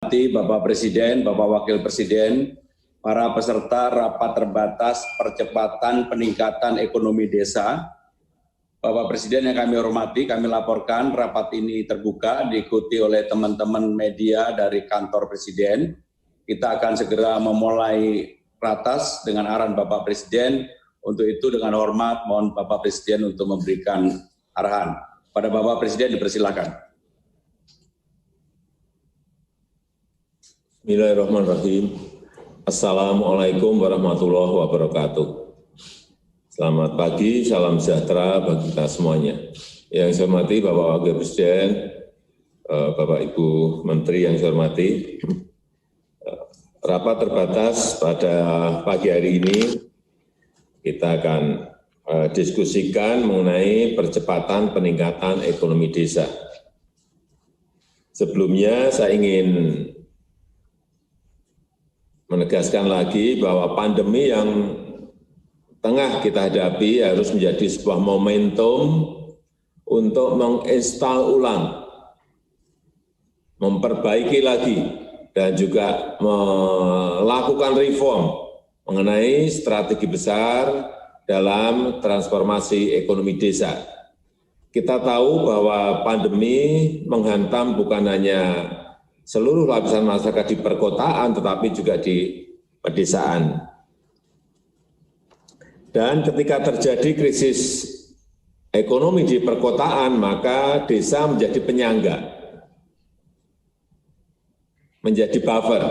Bapak Presiden, Bapak Wakil Presiden, para peserta rapat terbatas percepatan peningkatan ekonomi desa. Bapak Presiden yang kami hormati, kami laporkan rapat ini terbuka, diikuti oleh teman-teman media dari kantor Presiden. Kita akan segera memulai ratas dengan arahan Bapak Presiden. Untuk itu dengan hormat mohon Bapak Presiden untuk memberikan arahan. Pada Bapak Presiden dipersilakan. Bismillahirrahmanirrahim. Assalamualaikum warahmatullahi wabarakatuh. Selamat pagi, salam sejahtera bagi kita semuanya. Yang saya hormati Bapak Wakil Presiden, Bapak Ibu Menteri yang saya hormati, rapat terbatas pada pagi hari ini kita akan diskusikan mengenai percepatan peningkatan ekonomi desa. Sebelumnya saya ingin menegaskan lagi bahwa pandemi yang tengah kita hadapi harus menjadi sebuah momentum untuk menginstal ulang, memperbaiki lagi, dan juga melakukan reform mengenai strategi besar dalam transformasi ekonomi desa. Kita tahu bahwa pandemi menghantam bukan hanya seluruh lapisan masyarakat di perkotaan, tetapi juga di pedesaan. Dan ketika terjadi krisis ekonomi di perkotaan, maka desa menjadi penyangga, menjadi buffer.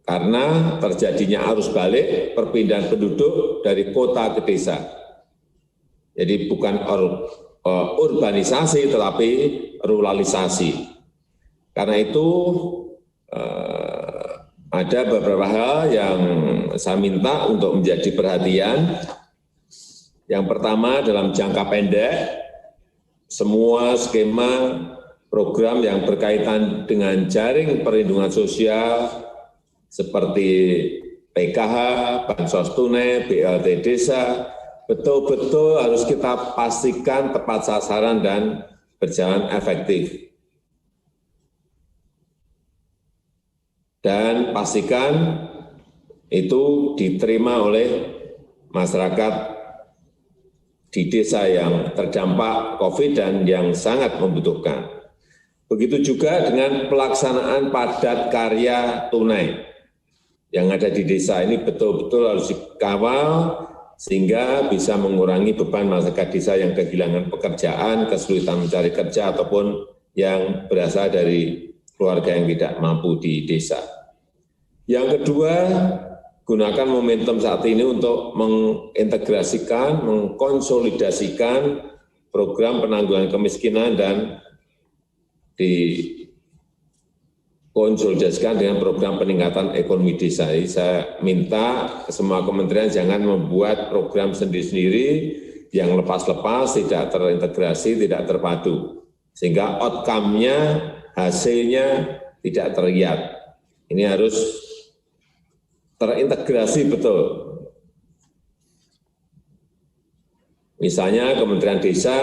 Karena terjadinya arus balik, perpindahan penduduk dari kota ke desa. Jadi bukan urbanisasi, tetapi ruralisasi. Karena itu ada beberapa hal yang saya minta untuk menjadi perhatian. Yang pertama dalam jangka pendek, semua skema program yang berkaitan dengan jaring perlindungan sosial seperti PKH, Bansos Tunai, BLT Desa, betul-betul harus kita pastikan tepat sasaran dan berjalan efektif. Dan pastikan itu diterima oleh masyarakat di desa yang terdampak COVID dan yang sangat membutuhkan. Begitu juga dengan pelaksanaan padat karya tunai yang ada di desa ini betul-betul harus dikawal sehingga bisa mengurangi beban masyarakat desa yang kehilangan pekerjaan, kesulitan mencari kerja, ataupun yang berasal dari keluarga yang tidak mampu di desa. Yang kedua, gunakan momentum saat ini untuk mengintegrasikan, mengkonsolidasikan program penanggulangan kemiskinan dan dikonsolidasikan dengan program peningkatan ekonomi desa. Jadi saya minta semua kementerian jangan membuat program sendiri-sendiri yang lepas-lepas, tidak terintegrasi, tidak terpadu. Sehingga outcome-nya, hasilnya tidak terlihat. Ini harus terintegrasi betul. Misalnya Kementerian Desa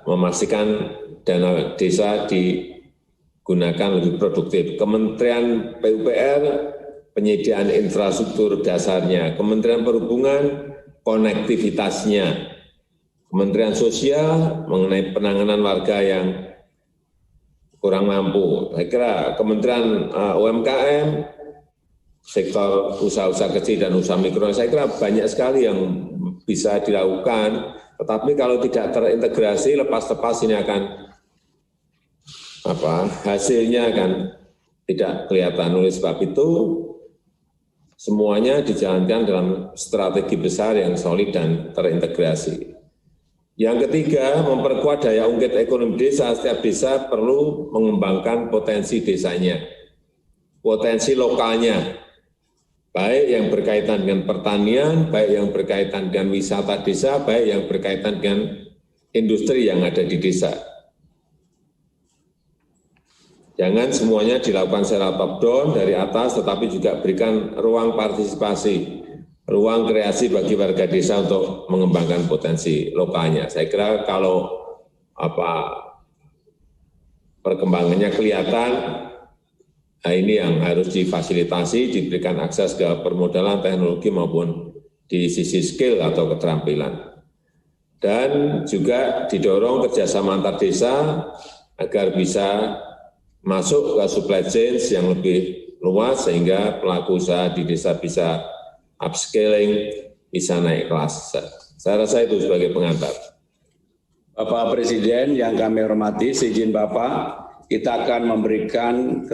memastikan dana desa digunakan lebih produktif. Kementerian PUPR penyediaan infrastruktur dasarnya. Kementerian Perhubungan konektivitasnya. Kementerian Sosial mengenai penanganan warga yang kurang mampu. Saya kira Kementerian UMKM, sektor usaha-usaha kecil dan usaha mikro, saya kira banyak sekali yang bisa dilakukan. Tetapi kalau tidak terintegrasi, lepas-lepas ini akan hasilnya akan tidak kelihatan. Oleh sebab itu, semuanya dijalankan dalam strategi besar yang solid dan terintegrasi. Yang ketiga, memperkuat daya ungkit ekonomi desa. Setiap desa perlu mengembangkan potensi desanya, potensi lokalnya, baik yang berkaitan dengan pertanian, baik yang berkaitan dengan wisata desa, baik yang berkaitan dengan industri yang ada di desa. Jangan semuanya dilakukan secara top down dari atas, tetapi juga berikan ruang partisipasi, ruang kreasi bagi warga desa untuk mengembangkan potensi lokalnya. Saya kira kalau perkembangannya kelihatan, Nah, ini yang harus difasilitasi, diberikan akses ke permodalan teknologi maupun di sisi skill atau keterampilan. Dan juga didorong kerjasama antar desa agar bisa masuk ke supply chain yang lebih luas sehingga pelaku usaha di desa bisa upscaling, bisa naik kelas. Saya rasa itu sebagai pengantar. Bapak Presiden yang kami hormati, seizin Bapak, kita akan memberikan